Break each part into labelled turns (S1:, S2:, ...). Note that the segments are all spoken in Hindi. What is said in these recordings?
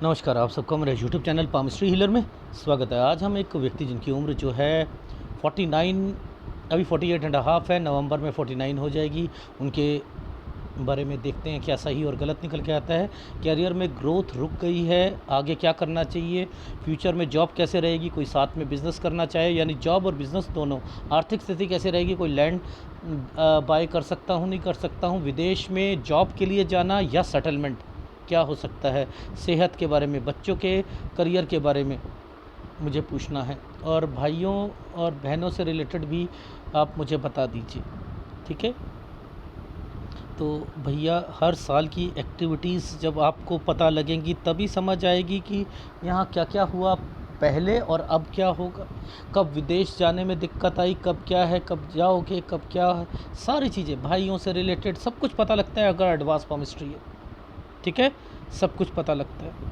S1: नमस्कार, आप सबका मेरे यूट्यूब चैनल पामिस्ट्री हीलर में स्वागत है। आज हम एक व्यक्ति जिनकी उम्र जो है 49, अभी 48 एंड हाफ है, नवंबर में 49 हो जाएगी, उनके बारे में देखते हैं क्या सही और गलत निकल के आता है। करियर में ग्रोथ रुक गई है, आगे क्या करना चाहिए, फ्यूचर में जॉब कैसे रहेगी, कोई साथ में बिज़नेस करना चाहे यानी जॉब और बिज़नेस दोनों, आर्थिक स्थिति कैसे रहेगी, कोई लैंड बाय कर सकता हूँ नहीं कर सकता हूँ, विदेश में जॉब के लिए जाना या सेटलमेंट क्या हो सकता है, सेहत के बारे में, बच्चों के करियर के बारे में मुझे पूछना है, और भाइयों और बहनों से रिलेटेड भी आप मुझे बता दीजिए, ठीक है। तो भैया, हर साल की एक्टिविटीज़ जब आपको पता लगेंगी तभी समझ आएगी कि यहाँ क्या क्या हुआ पहले और अब क्या होगा, कब विदेश जाने में दिक्कत आई, कब क्या है, कब जाओगे, कब क्या है, सारी चीज़ें भाइयों से रिलेटेड सब कुछ पता लगता है अगर एडवांस पामिस्ट्री है, ठीक है। सब कुछ पता लगता है,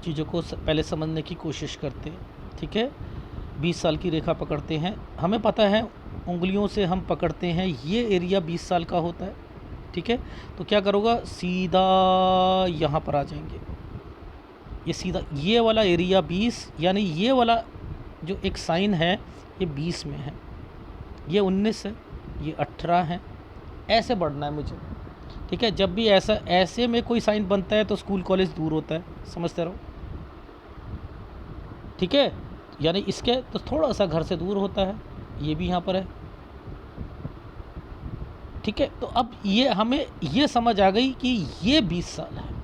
S1: चीज़ों को पहले समझने की कोशिश करते हैं, ठीक है। 20 साल की रेखा पकड़ते हैं, हमें पता है उंगलियों से हम पकड़ते हैं ये एरिया 20 साल का होता है, ठीक है। तो क्या करोगा, सीधा यहाँ पर आ जाएंगे, ये सीधा ये वाला एरिया 20, यानी ये वाला जो एक साइन है ये 20 में है, ये 19 है, ये 18 है, ऐसे बढ़ना है मुझे, ठीक है। जब भी ऐसे में कोई साइन बनता है तो स्कूल कॉलेज दूर होता है, समझते रहो, ठीक है। यानी इसके तो थोड़ा सा घर से दूर होता है, ये भी यहाँ पर है, ठीक है। तो अब ये हमें ये समझ आ गई कि ये 20 साल है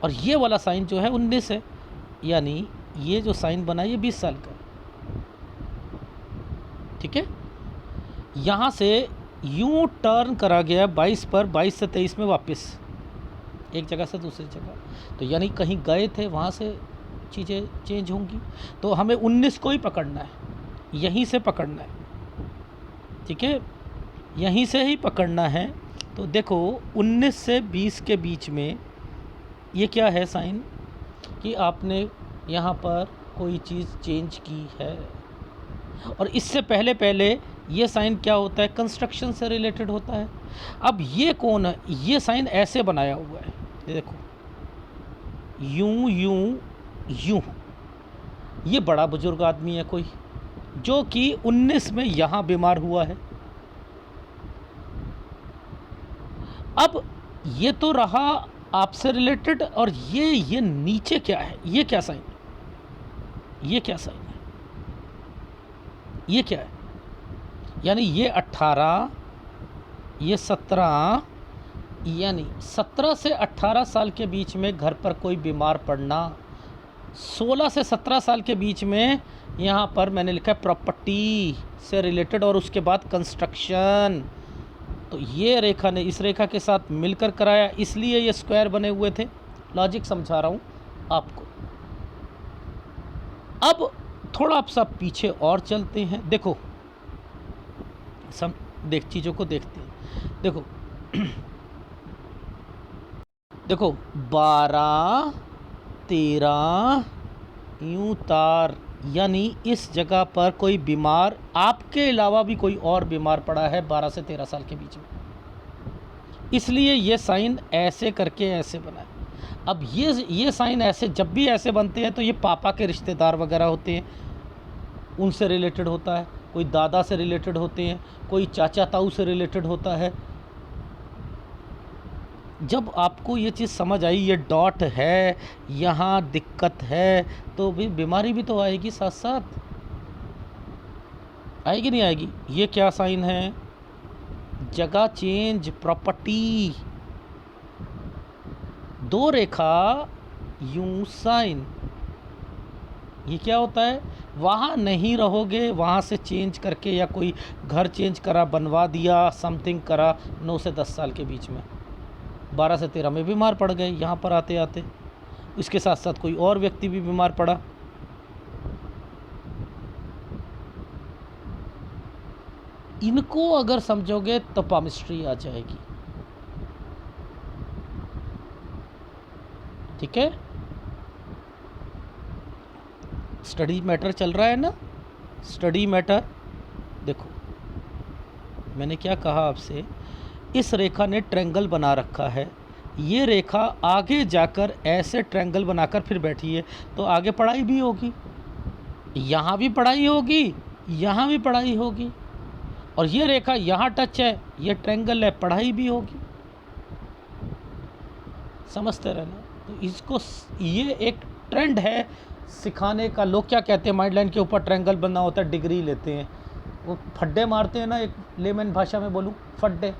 S1: और ये वाला साइन जो है 19 है, यानी ये जो साइन बना ये 20 साल का है, ठीक है। यहाँ से यूं टर्न करा गया 22 पर, 22 से 23 में वापस एक जगह से दूसरी जगह, तो यानी कहीं गए थे वहाँ से चीज़ें चेंज होंगी। तो हमें 19 को ही पकड़ना है, यहीं से पकड़ना है, ठीक है, यहीं से ही पकड़ना है। तो देखो 19 से 20 के बीच में ये क्या है साइन, कि आपने यहाँ पर कोई चीज़ चेंज की है, और इससे पहले पहले ये साइन क्या होता है, कंस्ट्रक्शन से रिलेटेड होता है। अब ये कौन है, ये साइन ऐसे बनाया हुआ है, ये देखो, यूं यूं यूं, ये बड़ा बुजुर्ग आदमी है कोई, जो कि 19 में यहाँ बीमार हुआ है। अब ये तो रहा आपसे रिलेटेड, और ये नीचे क्या है, ये क्या साइन है, ये क्या साइन है, ये क्या है, यानी ये 18, ये 17, यानी 17 से 18 साल के बीच में घर पर कोई बीमार पड़ना, 16 से 17 साल के बीच में यहाँ पर मैंने लिखा है प्रॉपर्टी से रिलेटेड, और उसके बाद कंस्ट्रक्शन। तो ये रेखा ने इस रेखा के साथ मिलकर कराया, इसलिए ये स्क्वायर बने हुए थे, लॉजिक समझा रहा हूँ आपको। अब थोड़ा आप सब पीछे और चलते हैं, देखो चीज़ों को देखते हैं, देखो देखो 12, 13 यूं तार, यानी इस जगह पर कोई बीमार आपके अलावा भी कोई और बीमार पड़ा है 12 से 13 साल के बीच में, इसलिए ये साइन ऐसे करके ऐसे बना है। अब ये साइन ऐसे जब भी ऐसे बनते हैं तो ये पापा के रिश्तेदार वगैरह होते हैं, उनसे रिलेटेड होता है, कोई दादा से रिलेटेड होते हैं, कोई चाचा ताऊ से रिलेटेड होता है। जब आपको ये चीज़ समझ आई, ये डॉट है, यहाँ दिक्कत है, तो भी बीमारी भी तो आएगी साथ साथ, आएगी नहीं आएगी। ये क्या साइन है, जगह चेंज, प्रॉपर्टी, दो रेखा यूं साइन, ये क्या होता है, वहाँ नहीं रहोगे, वहाँ से चेंज करके या कोई घर चेंज करा, बनवा दिया, समथिंग करा, 9 से 10 साल के बीच में 12 से 13 में बीमार पड़ गए यहाँ पर आते आते, इसके साथ साथ कोई और व्यक्ति भी बीमार पड़ा। इनको अगर समझोगे तो पामिस्ट्री आ जाएगी, ठीक है। स्टडी मैटर चल रहा है ना, स्टडी मैटर। देखो मैंने क्या कहा आपसे, इस रेखा ने ट्रायंगल बना रखा है, ये रेखा आगे जाकर ऐसे ट्रायंगल बनाकर फिर बैठी है, तो आगे पढ़ाई भी होगी, यहाँ भी पढ़ाई होगी, यहाँ भी पढ़ाई होगी, और ये रेखा यहाँ टच है, ये ट्रायंगल है, पढ़ाई भी होगी। समझते रहना। तो इसको ये एक ट्रेंड है सिखाने का। लोग क्या कहते हैं, माइंड लाइन के ऊपर ट्रायंगल बनना होता है, डिग्री लेते हैं, वो फड्डे मारते हैं ना, एक लेमन भाषा में बोलूँ, फड्डे।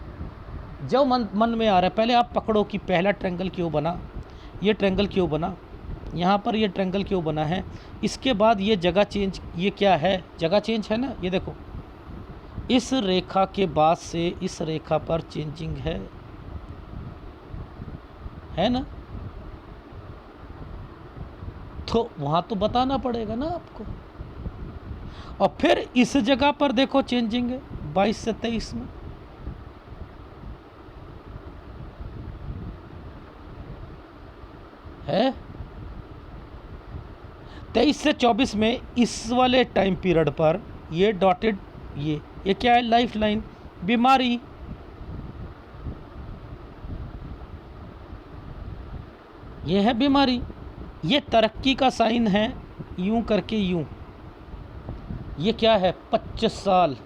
S1: जो मन में आ रहा है, पहले आप पकड़ो कि पहला ट्रायंगल क्यों बना, ये ट्रायंगल क्यों बना, यहाँ पर ये ट्रायंगल क्यों बना है, इसके बाद ये जगह चेंज, ये क्या है, जगह चेंज है ना, ये देखो इस रेखा के बाद से इस रेखा पर चेंजिंग है ना, तो वहाँ तो बताना पड़ेगा ना आपको। और फिर इस जगह पर देखो चेंजिंग है 22 से 23 में, है 23 से 24 में, इस वाले टाइम पीरियड पर ये डॉटेड, ये क्या है, लाइफ लाइन, बीमारी, ये है बीमारी, ये तरक्की का साइन है, यूं करके यूं, ये क्या है 25 साल,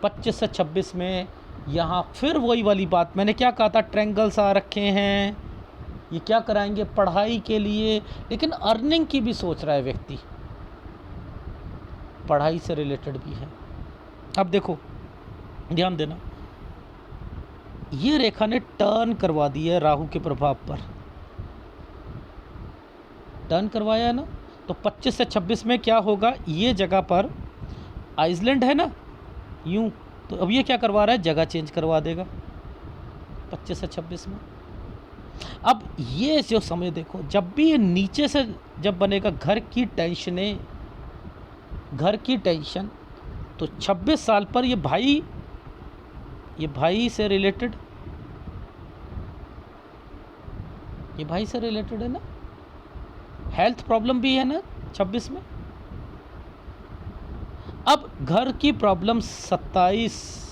S1: 25 से 26 में यहाँ फिर वही वाली बात, मैंने क्या कहा था, ट्रायंगल्स आ रखे हैं, ये क्या कराएंगे, पढ़ाई के लिए, लेकिन अर्निंग की भी सोच रहा है व्यक्ति, पढ़ाई से रिलेटेड भी है। अब देखो ध्यान देना, ये रेखा ने टर्न करवा दी है राहु के प्रभाव पर, टर्न करवाया है ना, तो 25 से 26 में क्या होगा, ये जगह पर आइसलैंड है ना यूं, तो अब ये क्या करवा रहा है, जगह चेंज करवा देगा 25 से 26 में। अब ये जो समय देखो, जब भी ये नीचे से जब बनेगा, घर की टेंशनें, घर की टेंशन, तो 26 साल पर ये भाई से रिलेटेड, ये भाई से रिलेटेड है ना, हेल्थ प्रॉब्लम भी है ना 26 में। अब घर की प्रॉब्लम 27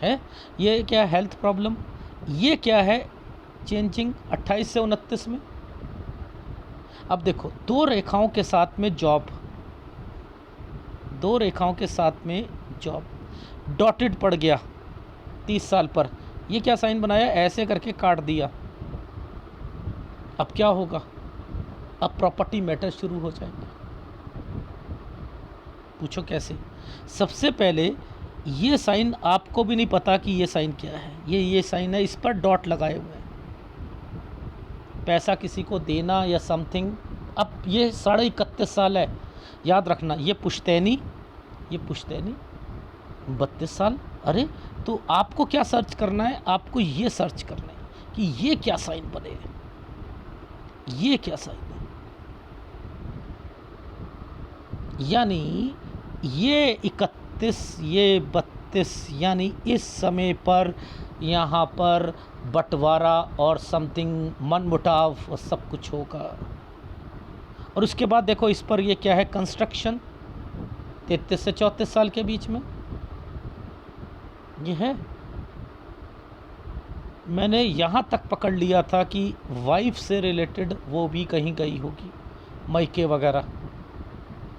S1: है, ये क्या हेल्थ प्रॉब्लम, ये क्या है चेंजिंग 28 से 29 में। अब देखो दो रेखाओं के साथ में जॉब, दो रेखाओं के साथ में जॉब, डॉटेड पड़ गया 30 साल पर, ये क्या साइन बनाया, ऐसे करके काट दिया। अब क्या होगा, अब प्रॉपर्टी मैटर शुरू हो जाएंगे। पूछो कैसे, सबसे पहले ये साइन आपको भी नहीं पता कि ये साइन क्या है, ये साइन है, इस पर डॉट लगाए हुए हैं, पैसा किसी को देना या समथिंग। अब ये 31.5 साल है, याद रखना, ये पुश्तैनी 32 साल। अरे तो आपको क्या सर्च करना है, आपको ये सर्च करना है कि ये क्या साइन बने, ये क्या साइन है, यानी ये 31, ये 32, यानी इस समय पर यहाँ पर बंटवारा और समथिंग मनमुटाव और सब कुछ होगा। और उसके बाद देखो इस पर ये क्या है, कंस्ट्रक्शन 33 से 34 साल के बीच में ये है। मैंने यहाँ तक पकड़ लिया था कि वाइफ से रिलेटेड वो भी कहीं गई होगी, मायके वगैरह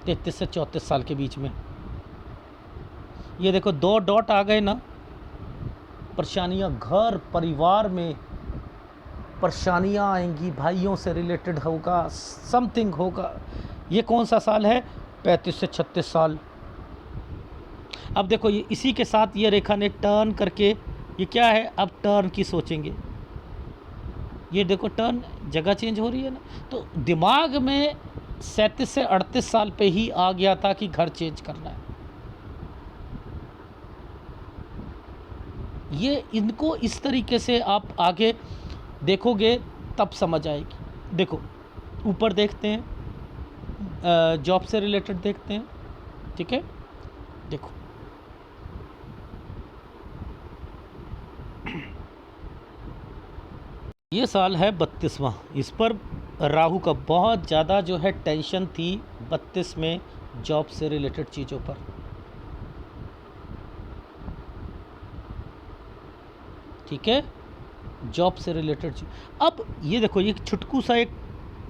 S1: 33 से 34 साल के बीच में। ये देखो 2 डॉट आ गए ना, परेशानियाँ, घर परिवार में परेशानियाँ आएंगी, भाइयों से रिलेटेड होगा, समथिंग होगा। ये कौन सा साल है, 35 से 36 साल। अब देखो ये इसी के साथ ये रेखा ने टर्न करके, ये क्या है, अब टर्न की सोचेंगे, ये देखो टर्न, जगह चेंज हो रही है ना, तो दिमाग में 37 से 38 साल पे ही आ गया था कि घर चेंज करना है। ये इनको इस तरीके से आप आगे देखोगे तब समझ आएगी। देखो ऊपर देखते हैं, जॉब से रिलेटेड देखते हैं, ठीक है। देखो ये साल है 32वां, इस पर राहु का बहुत ज़्यादा जो है टेंशन थी 32 में जॉब से रिलेटेड चीज़ों पर। ठीक है, जॉब से रिलेटेड चीज। अब ये देखो, ये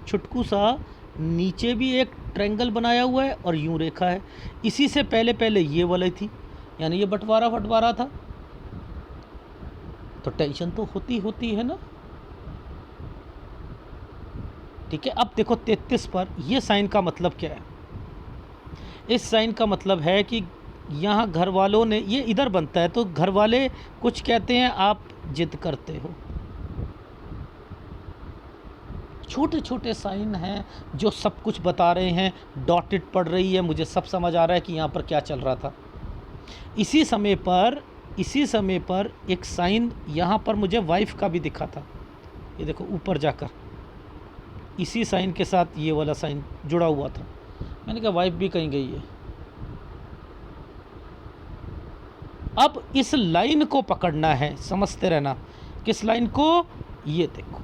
S1: छुटकू सा नीचे भी एक ट्रायंगल बनाया हुआ है और यूं रेखा है। इसी से पहले पहले ये वाली थी, यानी ये बंटवारा था। तो टेंशन तो होती है ना। ठीक है, अब देखो 33 पर ये साइन का मतलब क्या है। इस साइन का मतलब है कि यहाँ घर वालों ने, ये इधर बनता है तो घर वाले कुछ कहते हैं, आप जिद करते हो। छोटे छोटे साइन हैं जो सब कुछ बता रहे हैं। डॉटेड पड़ रही है, मुझे सब समझ आ रहा है कि यहाँ पर क्या चल रहा था। इसी समय पर एक साइन यहाँ पर मुझे वाइफ का भी दिखा था। ये देखो ऊपर जाकर इसी साइन के साथ ये वाला साइन जुड़ा हुआ था। मैंने कहा वाइफ भी कहीं गई है। अब इस लाइन को पकड़ना है, समझते रहना। किस लाइन को? ये देखो,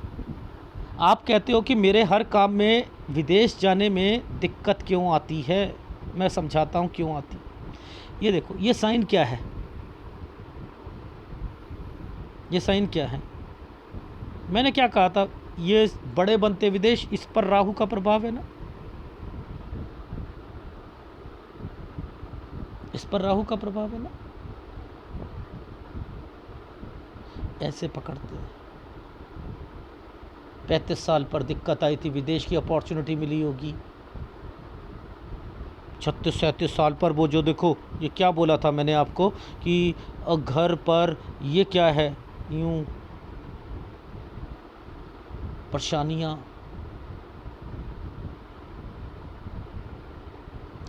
S1: आप कहते हो कि मेरे हर काम में विदेश जाने में दिक्कत क्यों आती है। मैं समझाता हूँ क्यों आती। ये देखो, ये साइन क्या है? ये साइन क्या है? मैंने क्या कहा था, ये बड़े बनते विदेश, इस पर राहु का प्रभाव है ना। इस पर राहु का प्रभाव है ना। ऐसे पकड़ते हैं। 35 साल पर दिक्कत आई थी, विदेश की अपॉर्चुनिटी मिली होगी। 36-37 साल पर वो जो देखो, ये क्या बोला था मैंने आपको कि घर पर ये क्या है, यूं परेशानियां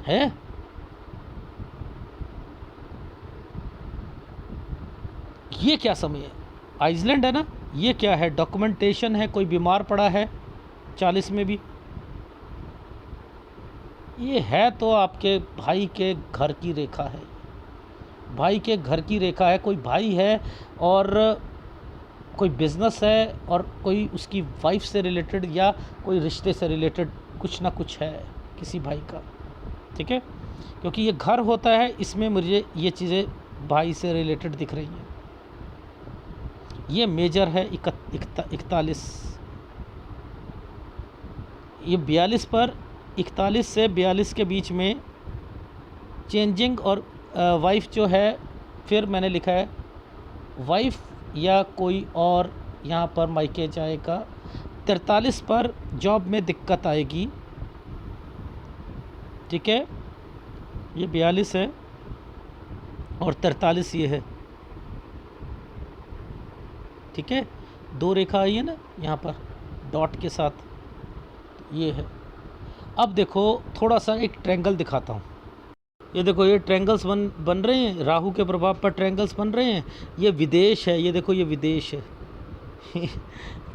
S1: है। ये क्या समय है? आइसलैंड है ना। ये क्या है? डॉक्यूमेंटेशन है, कोई बीमार पड़ा है 40 में भी। ये है तो आपके भाई के घर की रेखा है। भाई के घर की रेखा है, कोई भाई है और कोई बिजनेस है और कोई उसकी वाइफ से रिलेटेड या कोई रिश्ते से रिलेटेड कुछ ना कुछ है किसी भाई का। ठीक है, क्योंकि ये घर होता है, इसमें मुझे ये चीज़ें भाई से रिलेटेड दिख रही हैं। ये मेजर है 41। ये 42 पर, 41 से 42 के बीच में चेंजिंग और वाइफ जो है, फिर मैंने लिखा है वाइफ या कोई और यहाँ पर मायके जाएगा। 43 पर जॉब में दिक्कत आएगी। ठीक है, ये 42 है और 43 ये है। ठीक है, दो रेखा आई है ना यहाँ पर डॉट के साथ, ये है। अब देखो थोड़ा सा एक ट्रायंगल दिखाता हूँ। ये देखो, ये ट्रायंगल्स बन रहे हैं, राहु के प्रभाव पर ट्रायंगल्स बन रहे हैं। ये विदेश है, ये देखो ये विदेश है।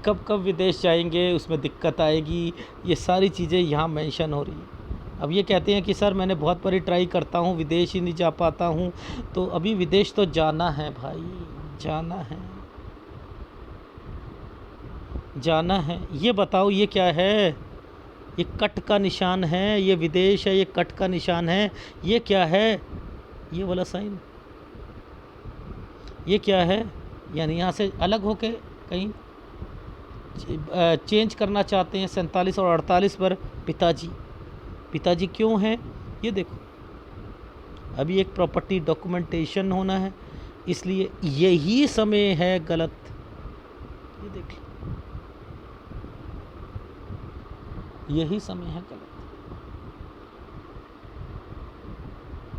S1: कब कब विदेश जाएंगे, उसमें दिक्कत आएगी, ये सारी चीज़ें यहाँ मेंशन हो रही हैं। अब ये कहते हैं कि सर मैंने बहुत बारी ट्राई करता हूँ, विदेश ही नहीं जा पाता हूँ। तो अभी विदेश तो जाना है भाई, जाना है, जाना है। ये बताओ ये क्या है? ये कट का निशान है, ये विदेश है, ये कट का निशान है। ये क्या है? ये वाला साइन, ये क्या है? यानी यहाँ से अलग होके कहीं चेंज करना चाहते हैं। 47 और 48 पर पिताजी क्यों हैं? ये देखो, अभी एक प्रॉपर्टी डॉक्यूमेंटेशन होना है, इसलिए यही समय है गलत। ये देखिए, यही समय है गलत।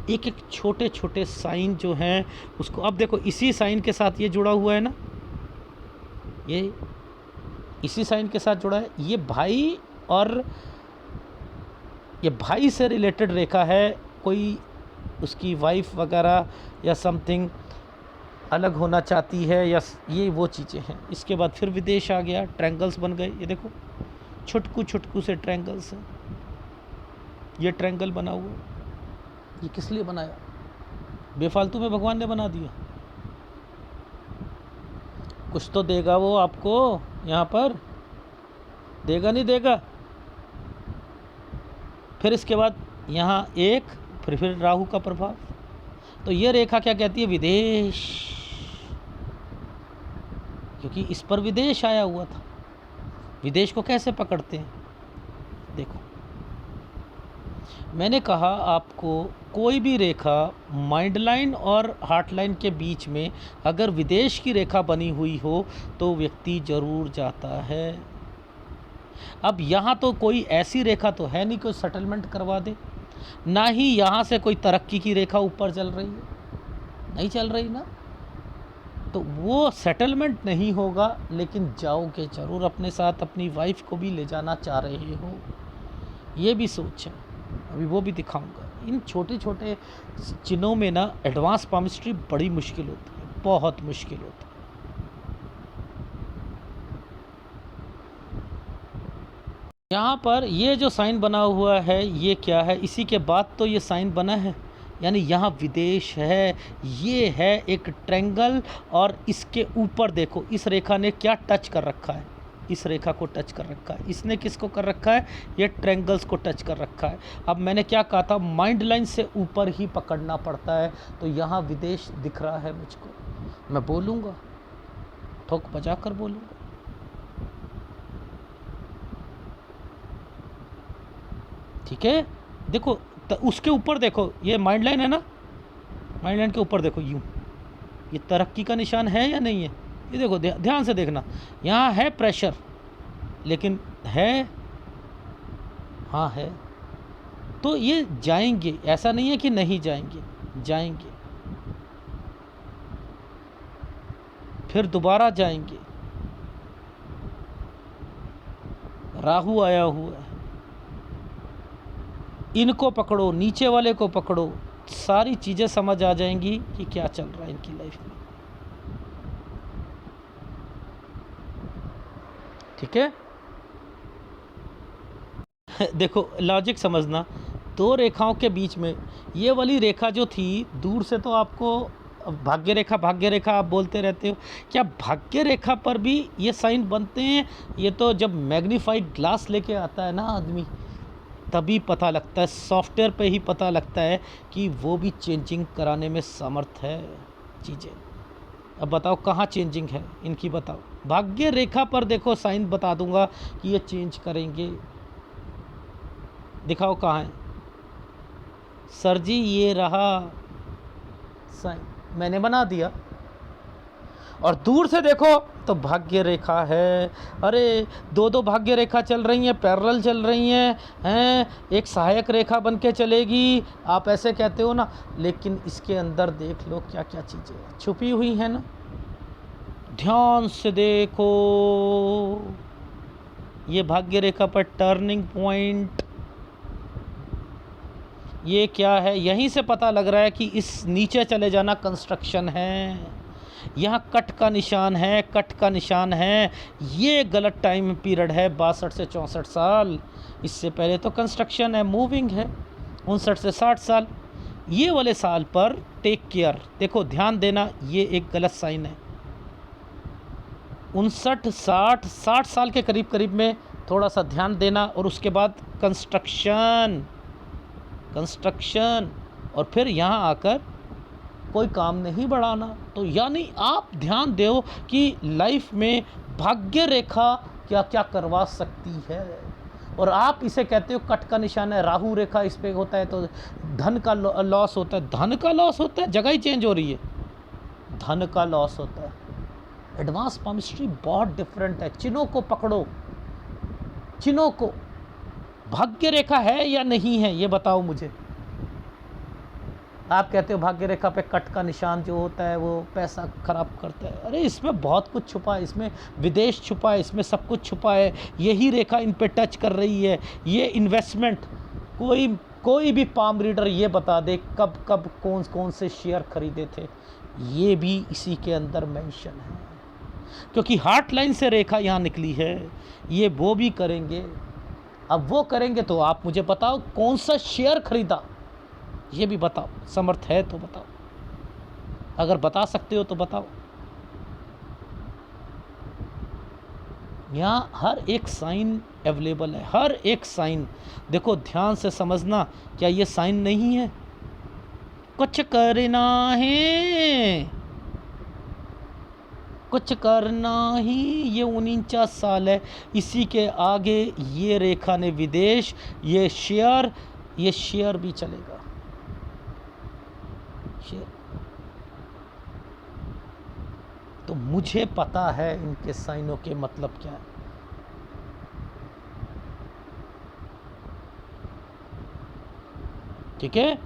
S1: एक एक छोटे छोटे साइन जो हैं उसको, अब देखो इसी साइन के साथ ये जुड़ा हुआ है ना, ये इसी साइन के साथ जुड़ा है। ये भाई और ये भाई से रिलेटेड रेखा है, कोई उसकी वाइफ वगैरह या समथिंग अलग होना चाहती है, या ये वो चीज़ें हैं। इसके बाद फिर विदेश आ गया, ट्रायंगल्स बन गए। ये देखो छुटकू से ट्रायंगल्स हैं। ये ट्रायंगल बना हुआ, ये किस लिए बनाया? बेफालतू में भगवान ने बना दिया। कुछ तो देगा वो आपको, यहाँ पर देगा नहीं देगा। फिर इसके बाद यहाँ एक, फिर राहु का प्रभाव। तो ये रेखा क्या कहती है? विदेश। क्योंकि इस पर विदेश आया हुआ था। विदेश को कैसे पकड़ते हैं? देखो, मैंने कहा आपको कोई भी रेखा माइंड लाइन और हार्ट लाइन के बीच में अगर विदेश की रेखा बनी हुई हो तो व्यक्ति ज़रूर जाता है। अब यहाँ तो कोई ऐसी रेखा तो है नहीं कोई सेटलमेंट करवा दे, ना ही यहाँ से कोई तरक्की की रेखा ऊपर चल रही है, नहीं चल रही ना, तो वो सेटलमेंट नहीं होगा। लेकिन जाओगे ज़रूर, अपने साथ अपनी वाइफ को भी ले जाना चाह रहे हो, ये भी सोच है, अभी वो भी दिखाऊंगा। इन छोटे छोटे चिन्हों में ना एडवांस पामिस्ट्री बड़ी मुश्किल होती है, बहुत मुश्किल होती है। यहाँ पर ये जो साइन बना हुआ है ये क्या है? इसी के बाद तो ये साइन बना है, यानी यहाँ विदेश है। ये है एक ट्रायंगल, और इसके ऊपर देखो इस रेखा ने क्या टच कर रखा है, इस रेखा को टच कर रखा है। इसने किसको कर रखा है? ये ट्रायंगल्स को टच कर रखा है। अब मैंने क्या कहा था, माइंड लाइन से ऊपर ही पकड़ना पड़ता है। तो यहाँ विदेश दिख रहा है मुझको, मैं बोलूँगा, ठोक बजा कर बोलूँगा। ठीक है, देखो उसके ऊपर देखो, ये माइंड लाइन है ना, माइंड लाइन के ऊपर देखो यूं, ये तरक्की का निशान है या नहीं है? ये देखो, ध्यान से देखना, यहाँ है प्रेशर, लेकिन है, हाँ है, तो ये जाएंगे, ऐसा नहीं है कि नहीं जाएंगे, जाएंगे, फिर दोबारा जाएंगे। राहु आया हुआ है, इनको पकड़ो, नीचे वाले को पकड़ो, सारी चीज़ें समझ आ जाएंगी कि क्या चल रहा है इनकी लाइफ में। ठीक है, देखो लॉजिक समझना, दो रेखाओं के बीच में ये वाली रेखा जो थी, दूर से तो आपको भाग्य रेखा आप बोलते रहते हो, क्या भाग्य रेखा पर भी ये साइन बनते हैं? ये तो जब मैग्नीफाइड ग्लास लेके आता है ना आदमी, तभी पता लगता है, सॉफ्टवेयर पे ही पता लगता है कि वो भी चेंजिंग कराने में समर्थ है चीज़ें। अब बताओ कहाँ चेंजिंग है इनकी, बताओ। भाग्य रेखा पर देखो साइन बता दूंगा कि ये चेंज करेंगे, दिखाओ कहाँ है सर जी, ये रहा साइन, मैंने बना दिया। और दूर से देखो तो भाग्य रेखा है। अरे दो दो भाग्य रेखा चल रही हैं, पैरेलल चल रही हैं, एक सहायक रेखा बन के चलेगी, आप ऐसे कहते हो ना, लेकिन इसके अंदर देख लो क्या क्या चीज़ें छुपी हुई हैं ना, ध्यान से देखो। ये भाग्य रेखा पर टर्निंग पॉइंट, ये क्या है? यहीं से पता लग रहा है कि इस नीचे चले जाना कंस्ट्रक्शन है। यहाँ कट का निशान है, कट का निशान है। ये गलत टाइम पीरियड है, 62 से 64 साल। इससे पहले तो कंस्ट्रक्शन है, मूविंग है, 59 से 60 साल। ये वाले साल पर टेक केयर, देखो ध्यान देना, ये एक गलत साइन है। 59, 60, 60 साल के करीब करीब में थोड़ा सा ध्यान देना, और उसके बाद कंस्ट्रक्शन, और फिर यहाँ आकर कोई काम नहीं बढ़ाना। तो यानी आप ध्यान दो कि लाइफ में भाग्य रेखा क्या क्या करवा सकती है। और आप इसे कहते हो कट का निशान है, राहु रेखा इस पे होता है तो धन का लॉस होता है। धन का लॉस होता है, जगह ही चेंज हो रही है, धन का लॉस होता है। एडवांस पामिस्ट्री बहुत डिफरेंट है। चिन्हों को पकड़ो, चिन्हों को। भाग्य रेखा है या नहीं है ये बताओ मुझे। आप कहते हो भाग्य रेखा पे कट का निशान जो होता है वो पैसा खराब करता है। अरे इसमें बहुत कुछ छुपा है, इसमें विदेश छुपा है, इसमें सब कुछ छुपा है। यही रेखा इन पे टच कर रही है। ये इन्वेस्टमेंट, कोई भी पाम रीडर ये बता दे कब कब कौन कौन से शेयर खरीदे थे, ये भी इसी के अंदर मेंशन है। क्योंकि हार्ट लाइन से रेखा यहाँ निकली है, ये वो भी करेंगे। अब वो करेंगे तो आप मुझे बताओ कौन सा शेयर खरीदा, ये भी बताओ। समर्थ है तो बताओ, अगर बता सकते हो तो बताओ। यहाँ हर एक साइन अवेलेबल है, हर एक साइन। देखो ध्यान से समझना, क्या ये साइन नहीं है? कुछ करना है, कुछ करना ही ये 49 साल है। इसी के आगे ये रेखा ने विदेश, ये शेयर भी चलेगा, शेयर। तो मुझे पता है इनके साइनों के मतलब क्या है। ठीक है,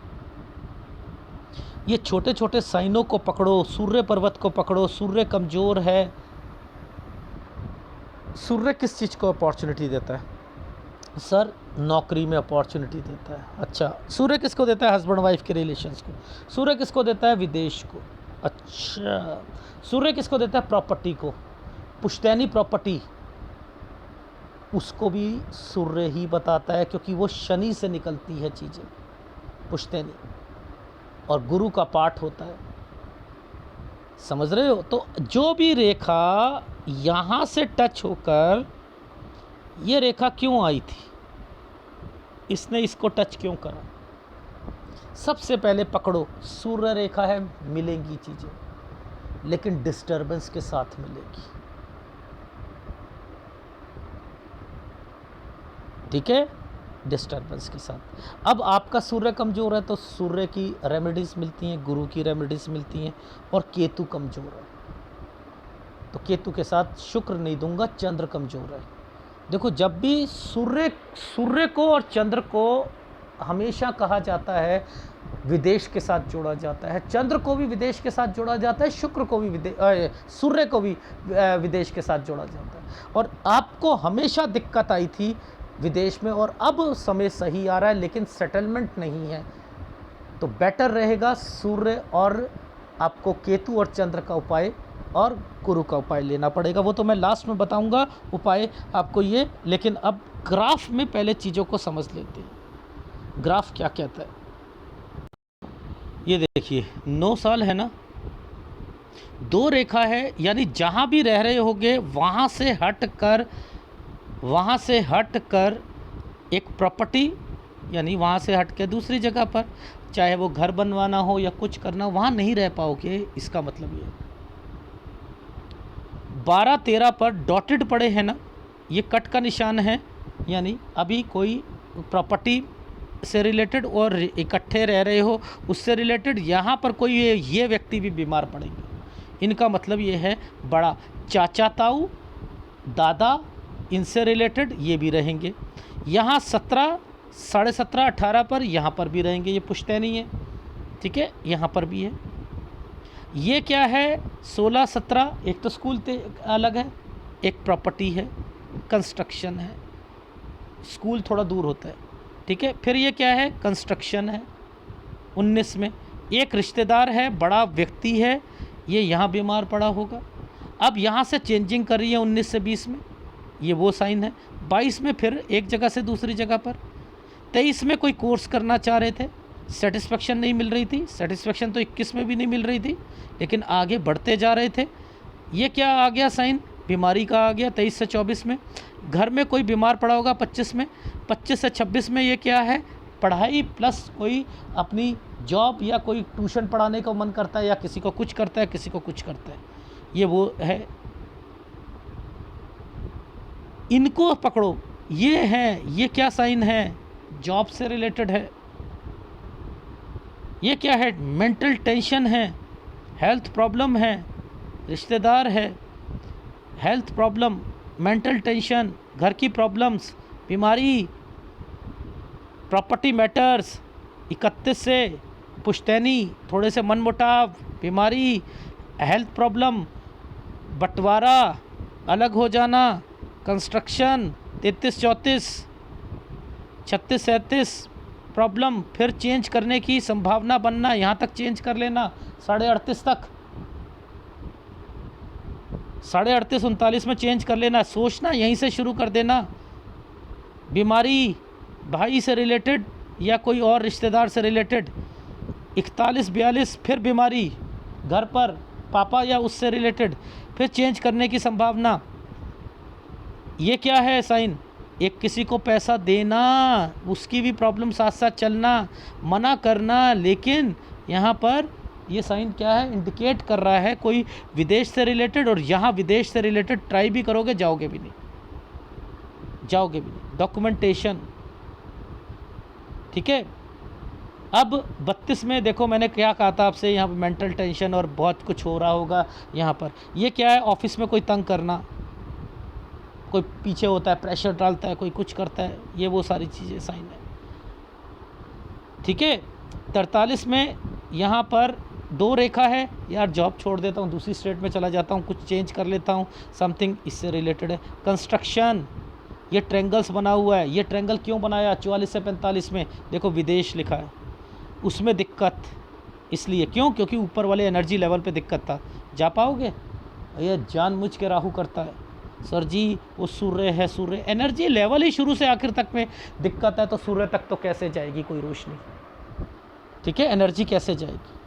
S1: ये छोटे छोटे साइनों को पकड़ो, सूर्य पर्वत को पकड़ो। सूर्य कमज़ोर है। सूर्य किस चीज़ को अपॉर्चुनिटी देता है? सर, नौकरी में अपॉर्चुनिटी देता है। अच्छा, सूर्य किसको देता है? हस्बैंड वाइफ के रिलेशंस को। सूर्य किसको देता है? विदेश को। अच्छा, सूर्य किसको देता है? प्रॉपर्टी को, पुश्तैनी प्रॉपर्टी, उसको भी सूर्य ही बताता है, क्योंकि वो शनि से निकलती है चीज़ें, पुश्तैनी, और गुरु का पाठ होता है। समझ रहे हो? तो जो भी रेखा यहाँ से टच होकर, ये रेखा क्यों आई थी, इसने इसको टच क्यों करा? सबसे पहले पकड़ो, सूर्य रेखा है, मिलेंगी चीज़ें, लेकिन डिस्टर्बेंस के साथ मिलेगी। ठीक है, डिस्टर्बेंस के साथ। अब आपका सूर्य कमज़ोर है तो सूर्य की रेमेडीज़ मिलती हैं, गुरु की रेमेडीज़ मिलती हैं, और केतु कमज़ोर है तो केतु के साथ शुक्र नहीं दूंगा, चंद्र कमज़ोर है। देखो, जब भी सूर्य को और चंद्र को हमेशा कहा जाता है विदेश के साथ जोड़ा जाता है, चंद्र को भी विदेश के साथ जोड़ा जाता है, शुक्र को भी सूर्य को भी विदेश के साथ जोड़ा जाता है। और आपको हमेशा दिक्कत आई थी विदेश में, और अब समय सही आ रहा है, लेकिन सेटलमेंट नहीं है। तो बेटर रहेगा सूर्य और आपको केतु और चंद्र का उपाय और गुरु का उपाय लेना पड़ेगा। वो तो मैं लास्ट में बताऊंगा उपाय आपको ये, लेकिन अब ग्राफ में पहले चीज़ों को समझ लेते हैं। ग्राफ क्या कहता है, ये देखिए, 9 साल है ना, 2 रेखा है, यानी जहाँ भी रह रहे होगे वहाँ से हट कर एक प्रॉपर्टी, यानी वहाँ से हट के दूसरी जगह पर, चाहे वो घर बनवाना हो या कुछ करना, वहाँ नहीं रह पाओगे। इसका मतलब ये 12-13 पर डॉटेड पड़े हैं ना, ये कट का निशान है, यानी अभी कोई प्रॉपर्टी से रिलेटेड और इकट्ठे रह रहे हो उससे रिलेटेड, यहाँ पर कोई ये व्यक्ति भी बीमार पड़ेंगे। इनका मतलब ये है बड़ा चाचा ताऊ दादा, इनसे रिलेटेड ये भी रहेंगे। यहाँ 17, 17.5, 18 पर यहाँ पर भी रहेंगे, ये पुश्तैनी है। ठीक है, यहाँ पर भी है। ये क्या है, 16, 17, एक तो स्कूल अलग है, एक प्रॉपर्टी है, कंस्ट्रक्शन है। स्कूल थोड़ा दूर होता है। ठीक है, फिर ये क्या है, कंस्ट्रक्शन है। 19 में एक रिश्तेदार है, बड़ा व्यक्ति है, ये यहाँ बीमार पड़ा होगा। अब यहाँ से चेंजिंग कर रही है 19 से 20 में, ये वो साइन है। 22 में फिर एक जगह से दूसरी जगह पर। 23 में कोई कोर्स करना चाह रहे थे, सेटिस्फेक्शन नहीं मिल रही थी। सेटिस्फेक्शन तो 21 में भी नहीं मिल रही थी, लेकिन आगे बढ़ते जा रहे थे। ये क्या आ गया साइन, बीमारी का आ गया 23 से 24 में। घर में कोई बीमार पड़ा होगा 25 में। 25 से 26 में ये क्या है, पढ़ाई प्लस कोई अपनी जॉब या कोई ट्यूशन पढ़ाने का मन करता है, या किसी को कुछ करता है, किसी को कुछ करता है, ये वो है। इनको पकड़ो, ये है, ये क्या साइन है, जॉब से रिलेटेड है। ये क्या है, मेंटल टेंशन है, हेल्थ प्रॉब्लम है, रिश्तेदार है, हेल्थ प्रॉब्लम, मेंटल टेंशन, घर की प्रॉब्लम्स, बीमारी, प्रॉपर्टी मैटर्स। 31 से पुश्तैनी, थोड़े से मनमुटाव, बीमारी, हेल्थ प्रॉब्लम, बंटवारा, अलग हो जाना, कंस्ट्रक्शन, 33-34, 36-37 प्रॉब्लम, फिर चेंज करने की संभावना बनना, यहाँ तक चेंज कर लेना 38.5 तक, 38.5, 39 में चेंज कर लेना, सोचना यहीं से शुरू कर देना। बीमारी भाई से रिलेटेड या कोई और रिश्तेदार से रिलेटेड। 41-42 फिर बीमारी, घर पर पापा या उससे रिलेटेड, फिर चेंज करने की संभावना। ये क्या है साइन, एक किसी को पैसा देना, उसकी भी प्रॉब्लम साथ साथ चलना, मना करना, लेकिन यहाँ पर ये साइन क्या है, इंडिकेट कर रहा है कोई विदेश से रिलेटेड, और यहाँ विदेश से रिलेटेड ट्राई भी करोगे जाओगे भी नहीं, जाओगे भी नहीं। डॉक्यूमेंटेशन, ठीक है। अब 32 में देखो मैंने क्या कहा था आपसे, यहाँ पर मेंटल टेंशन और बहुत कुछ हो रहा होगा यहाँ पर। ये क्या है, ऑफिस में कोई तंग करना, कोई पीछे होता है, प्रेशर डालता है, कोई कुछ करता है, ये वो सारी चीज़ें साइन है, ठीक है। 43 में यहाँ पर 2 रेखा है, यार जॉब छोड़ देता हूँ, दूसरी स्टेट में चला जाता हूँ, कुछ चेंज कर लेता हूँ, समथिंग इससे रिलेटेड है। कंस्ट्रक्शन, ये ट्रेंगल्स बना हुआ है, ये ट्रेंगल क्यों बनाया 44 से 45 में, देखो विदेश लिखा है, उसमें दिक्कत इसलिए क्यों, क्योंकि ऊपर वाले एनर्जी लेवल पे दिक्कत था। जा पाओगे, ये जानबूझ के राहु करता है, सर जी वो सूर्य है, सूर्य एनर्जी लेवल ही शुरू से आखिर तक में दिक्कत है, तो सूर्य तक तो कैसे जाएगी कोई रोशनी, ठीक है, एनर्जी कैसे जाएगी,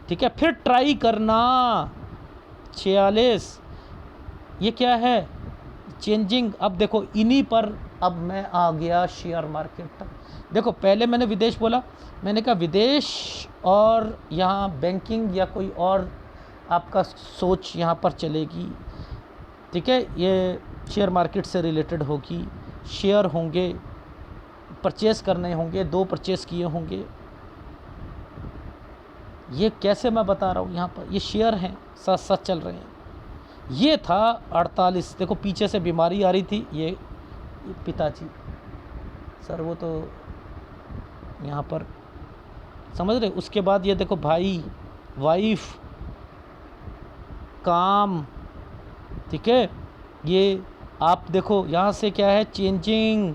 S1: ठीक है। फिर ट्राई करना 46, ये क्या है, चेंजिंग। अब देखो इन्हीं पर अब मैं आ गया शेयर मार्केट तक। देखो पहले मैंने विदेश बोला, मैंने कहा विदेश और यहाँ बैंकिंग या कोई और आपका सोच यहाँ पर चलेगी, ठीक है। ये शेयर मार्केट से रिलेटेड होगी, शेयर होंगे, परचेस करने होंगे, 2 परचेस किए होंगे। ये कैसे मैं बता रहा हूँ, यहाँ पर ये शेयर हैं, साथ साथ चल रहे हैं। ये था 48, देखो पीछे से बीमारी आ रही थी, ये पिताजी, सर वो तो यहाँ पर समझ रहे। उसके बाद ये देखो भाई, वाइफ, काम, ठीक है। ये आप देखो यहाँ से क्या है, चेंजिंग,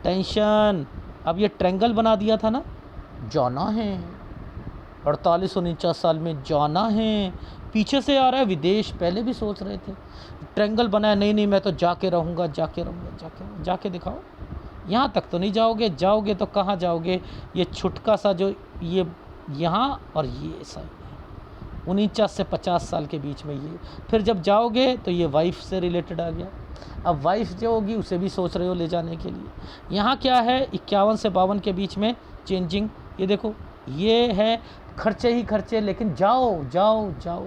S1: टेंशन। अब ये ट्रेंगल बना दिया था ना, जाना है 48-49 साल में, जाना है। पीछे से आ रहा है विदेश, पहले भी सोच रहे थे, ट्रेंगल बनाया, नहीं नहीं मैं तो जाके रहूँगा, जाके रहूँगा, जाके दिखाओ। यहाँ तक तो नहीं जाओगे, जाओगे तो कहाँ जाओगे, ये छुटका सा जो ये यहाँ और ये साइड 49 से 50 साल के बीच में ये। फिर जब जाओगे तो ये वाइफ से रिलेटेड आ गया। अब वाइफ जो होगी उसे भी सोच रहे हो ले जाने के लिए। यहाँ क्या है, 51 से 52 के बीच में चेंजिंग। ये देखो ये है खर्चे ही खर्चे, लेकिन जाओ जाओ जाओ।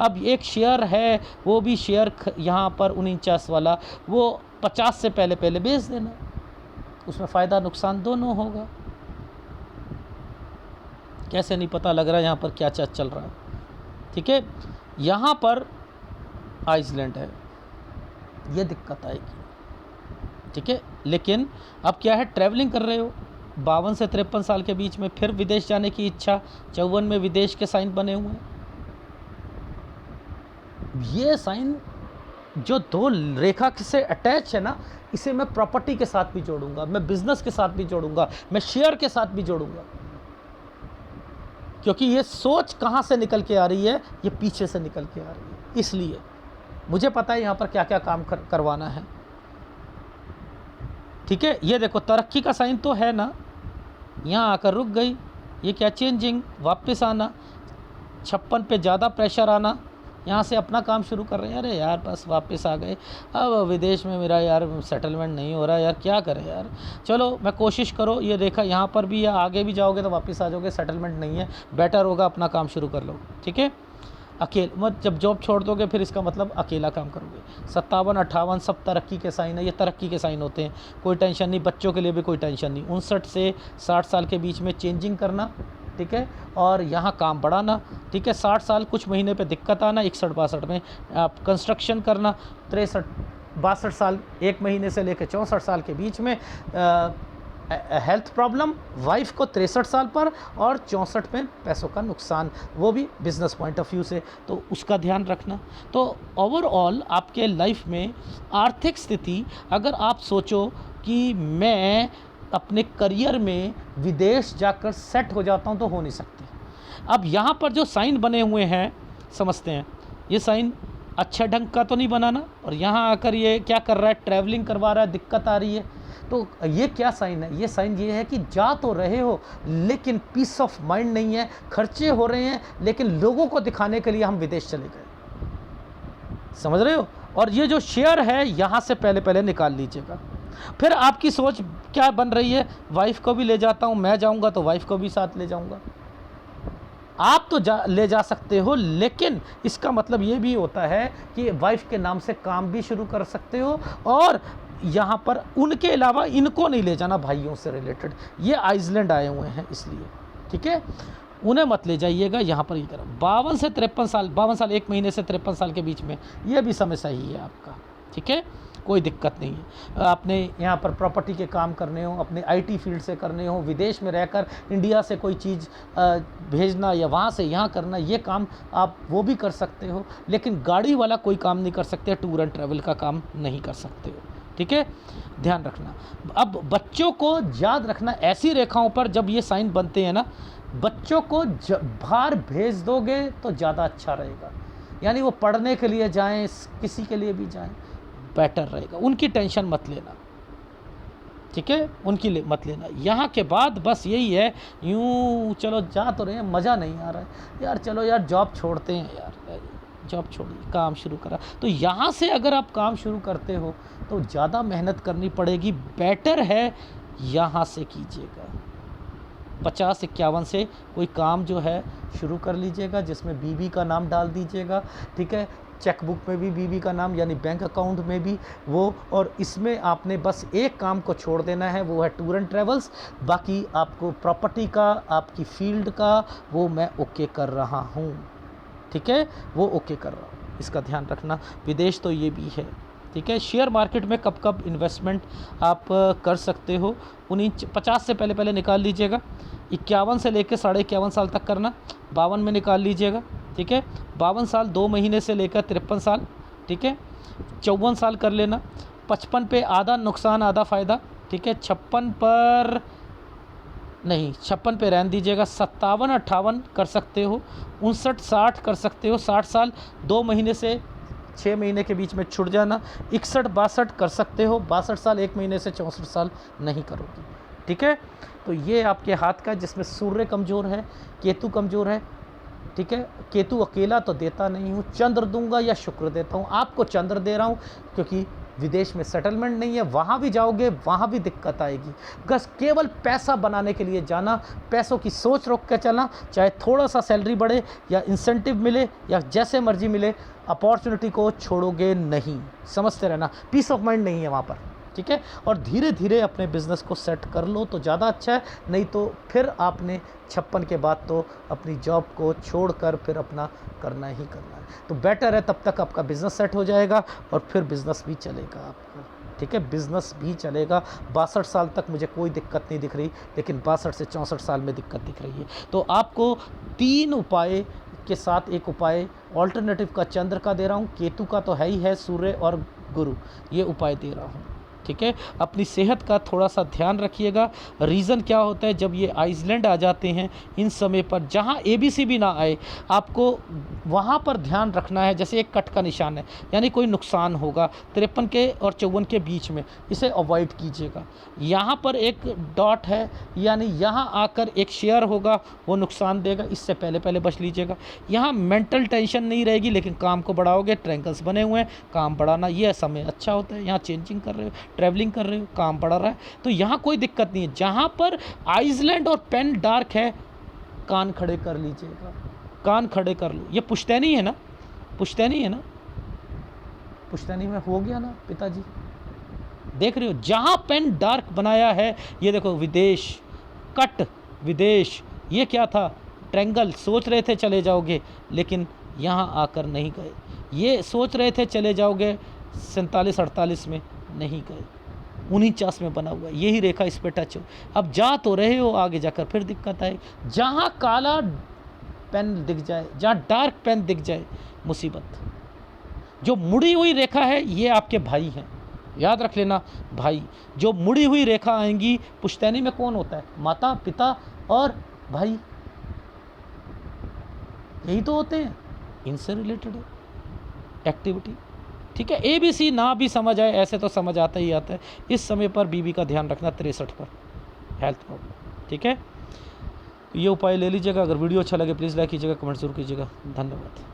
S1: अब एक शेयर है, वो भी शेयर यहाँ पर 49 वाला, वो 50 से पहले पहले बेच देना, उसमें फ़ायदा नुकसान दोनों होगा। कैसे नहीं पता लग रहा है यहाँ पर क्या क्या चल रहा है, ठीक है। यहाँ पर आइसलैंड है, ये दिक्कत आएगी, ठीक है। लेकिन अब क्या है, ट्रैवलिंग कर रहे हो, 52 से 53 साल के बीच में फिर विदेश जाने की इच्छा, 54 में विदेश के साइन बने हुए हैं। ये साइन जो 2 रेखा से अटैच है ना, इसे मैं प्रॉपर्टी के साथ भी जोड़ूंगा, मैं बिजनेस के साथ भी जोड़ूंगा, मैं शेयर के साथ भी जोड़ूंगा, क्योंकि ये सोच कहाँ से निकल के आ रही है, ये पीछे से निकल के आ रही है। इसलिए मुझे पता है यहाँ पर क्या क्या काम करवाना है, ठीक है। ये देखो तरक्की का साइन तो है ना, यहाँ आकर रुक गई, ये क्या चेंजिंग, वापस आना, 56 पे ज़्यादा प्रेशर आना, यहाँ से अपना काम शुरू कर रहे हैं। अरे यार बस वापस आ गए, अब विदेश में मेरा यार सेटलमेंट नहीं हो रहा यार, क्या करें यार, चलो मैं कोशिश करो। ये देखा यहाँ पर भी, या आगे भी जाओगे तो वापस आ जाओगे, सेटलमेंट नहीं है, बेटर होगा अपना काम शुरू कर लो, ठीक है। अकेले मत, जब जॉब छोड़ दोगे फिर इसका मतलब अकेला काम करोगे। 57, 58 सब तरक्की के साइन है, ये तरक्की के साइन होते हैं, कोई टेंशन नहीं, बच्चों के लिए भी कोई टेंशन नहीं। 59 से 60 साल के बीच में चेंजिंग करना, ठीक है, और यहाँ काम बढ़ाना, ठीक है। 60 साल कुछ महीने पे दिक्कत आना, 61-62 में आप कंस्ट्रक्शन करना, 63-62 साल 1 महीने से लेकर 64 साल के बीच में हेल्थ प्रॉब्लम, वाइफ को 63 साल पर, और 64 में पैसों का नुकसान, वो भी बिजनेस पॉइंट ऑफ व्यू से, तो उसका ध्यान रखना। तो ओवरऑल आपके लाइफ में आर्थिक स्थिति, अगर आप सोचो कि मैं अपने करियर में विदेश जाकर सेट हो जाता हूं, तो हो नहीं सकती। अब यहाँ पर जो साइन बने हुए हैं, समझते हैं, ये साइन अच्छा ढंग का तो नहीं बनाना, और यहाँ आकर ये क्या कर रहा है, ट्रैवलिंग करवा रहा है, दिक्कत आ रही है। तो ये क्या साइन है, ये साइन ये है कि जा तो रहे हो लेकिन पीस ऑफ माइंड नहीं है, खर्चे हो रहे हैं, लेकिन लोगों को दिखाने के लिए हम विदेश चले गए, समझ रहे हो। और ये जो शेयर है यहाँ से पहले पहले निकाल लीजिएगा। फिर आपकी सोच क्या बन रही है, वाइफ को भी ले जाता हूँ, मैं जाऊँगा तो वाइफ को भी साथ ले जाऊँगा, आप तो ले जा सकते हो, लेकिन इसका मतलब ये भी होता है कि वाइफ के नाम से काम भी शुरू कर सकते हो, और यहाँ पर उनके अलावा इनको नहीं ले जाना, भाइयों से रिलेटेड। ये आइसलैंड आए हुए हैं इसलिए, ठीक है, उन्हें मत ले जाइएगा। यहाँ पर ये करो 52 से 53 साल, 52 साल 1 महीने से 53 साल के बीच में, ये भी समय सही है आपका, ठीक है, कोई दिक्कत नहीं है। आपने यहाँ पर प्रॉपर्टी के काम करने हो, अपने आईटी फील्ड से करने हो, विदेश में रहकर इंडिया से कोई चीज़ भेजना या वहाँ से यहाँ करना, ये काम आप वो भी कर सकते हो, लेकिन गाड़ी वाला कोई काम नहीं कर सकते, टूर एंड ट्रैवल का काम नहीं कर सकते हो, ठीक है, ध्यान रखना। अब बच्चों को याद रखना, ऐसी रेखाओं पर जब ये साइन बनते हैं ना, बच्चों को बाहर भेज दोगे तो ज़्यादा अच्छा रहेगा, यानी वो पढ़ने के लिए जाएं, किसी के लिए भी जाएं, बेटर रहेगा। उनकी टेंशन मत लेना, ठीक है, उनकी मत लेना। यहाँ के बाद बस यही है, यूँ चलो जा तो रहे हैं, मज़ा नहीं आ रहा है यार, चलो यार जॉब छोड़ते हैं यार, जॉब छोड़िए, काम शुरू करा। तो यहाँ से अगर आप काम शुरू करते हो तो ज़्यादा मेहनत करनी पड़ेगी, बेटर है यहाँ से कीजिएगा। 50-51 से कोई काम जो है शुरू कर लीजिएगा, जिसमें बीवी का नाम डाल दीजिएगा, ठीक है, चेकबुक में भी बीवी का नाम, यानी बैंक अकाउंट में भी वो, और इसमें आपने बस एक काम को छोड़ देना है, वो है टूर एंड ट्रैवल्स। बाकी आपको प्रॉपर्टी का, आपकी फील्ड का, वो मैं ओके कर रहा हूँ, ठीक है, वो ओके कर रहा हूँ, इसका ध्यान रखना। विदेश तो ये भी है, ठीक है। शेयर मार्केट में कब कब इन्वेस्टमेंट आप कर सकते हो, उन्हीं 50 से पहले निकाल लीजिएगा। 51 से लेकर 51.5 साल तक करना, 52 में निकाल लीजिएगा, ठीक है। 52 साल 2 महीने से लेकर 53 साल, ठीक है। 54 साल कर लेना। 55 पे आधा नुकसान आधा फ़ायदा, ठीक है। 56 पर नहीं, 56 पे रहने दीजिएगा। 57-58 कर सकते हो। 59-60 कर सकते हो। 60 साल 2 महीने से 6 महीने के बीच में छूट जाना। 61-62 कर सकते हो। 62 साल 1 महीने से 64 साल नहीं करोगे, ठीक है। तो ये आपके हाथ का, जिसमें सूर्य कमज़ोर है, केतु कमज़ोर है, ठीक है। केतु अकेला तो देता नहीं हूँ, चंद्र दूंगा या शुक्र देता हूँ। आपको चंद्र दे रहा हूँ क्योंकि विदेश में सेटलमेंट नहीं है, वहाँ भी जाओगे वहाँ भी दिक्कत आएगी। बस केवल पैसा बनाने के लिए जाना, पैसों की सोच रोक के चलना, चाहे थोड़ा सा सैलरी बढ़े या इंसेंटिव मिले या जैसे मर्जी मिले, अपॉर्चुनिटी को छोड़ोगे नहीं, समझते रहना। पीस ऑफ माइंड नहीं है वहाँ पर, ठीक है। और धीरे धीरे अपने बिज़नेस को सेट कर लो तो ज़्यादा अच्छा है, नहीं तो फिर आपने 56 के बाद तो अपनी जॉब को छोड़कर फिर अपना करना ही करना है। तो बेटर है, तब तक आपका बिज़नेस सेट हो जाएगा और फिर बिज़नेस भी चलेगा आपका, ठीक है, बिज़नेस भी चलेगा। 62 साल तक मुझे कोई दिक्कत नहीं दिख रही, लेकिन 62 से 64 साल में दिक्कत दिख रही है। तो आपको 3 उपाय के साथ एक उपाय ऑल्टरनेटिव का चंद्र का दे रहा हूँ, केतु का तो है ही है, सूर्य और गुरु, ये उपाय दे रहा हूँ, ठीक है। अपनी सेहत का थोड़ा सा ध्यान रखिएगा। रीज़न क्या होता है, जब ये आइसलैंड आ जाते हैं इन समय पर, जहाँ ABC भी ना आए, आपको वहाँ पर ध्यान रखना है। जैसे एक कट का निशान है, यानी कोई नुकसान होगा 53 के और 54 के बीच में, इसे अवॉइड कीजिएगा। यहाँ पर एक डॉट है, यानी यहाँ आकर एक शेयर होगा, वो नुकसान देगा, इससे पहले बच लीजिएगा। यहाँ मेंटल टेंशन नहीं रहेगी, लेकिन काम को बढ़ाओगे, ट्रैंगल्स बने हुए हैं, काम बढ़ाना, ये समय अच्छा होता है। यहाँ चेंजिंग कर रहे हो, ट्रैवलिंग कर रहे हो, काम बढ़ा रहा है, तो यहाँ कोई दिक्कत नहीं है। जहाँ पर आइसलैंड और पेन डार्क है, कान खड़े कर लीजिएगा, कान खड़े कर लो। ये पुश्तैनी है ना, पुश्तैनी है ना, पुश्तैनी में हो गया ना पिताजी, देख रहे हो। जहाँ पेन डार्क बनाया है, ये देखो, विदेश, कट विदेश, ये क्या था, ट्रैंगल। सोच रहे थे चले जाओगे, लेकिन यहाँ आकर नहीं गए। ये सोच रहे थे चले जाओगे 47-48 में, नहीं गए। 49 में बना हुआ, यही रेखा इस पे टच हो। अब जा तो रहे हो, आगे जाकर फिर दिक्कत आए। जहाँ काला पेन दिख जाए, जहाँ डार्क पेन दिख जाए, मुसीबत। जो मुड़ी हुई रेखा है, ये आपके भाई हैं, याद रख लेना, भाई। जो मुड़ी हुई रेखा आएंगी, पुश्तैनी में कौन होता है, माता, पिता और भाई, यही तो होते हैं, इनसे रिलेटेड है एक्टिविटी, ठीक है। ABC ना भी समझ आए, ऐसे तो समझ आता ही आता है। इस समय पर बीबी का ध्यान रखना, 63 पर हेल्थ प्रॉब्लम, ठीक है। ये उपाय ले लीजिएगा। अगर वीडियो अच्छा लगे प्लीज़ लाइक कीजिएगा, कमेंट जरूर कीजिएगा। धन्यवाद।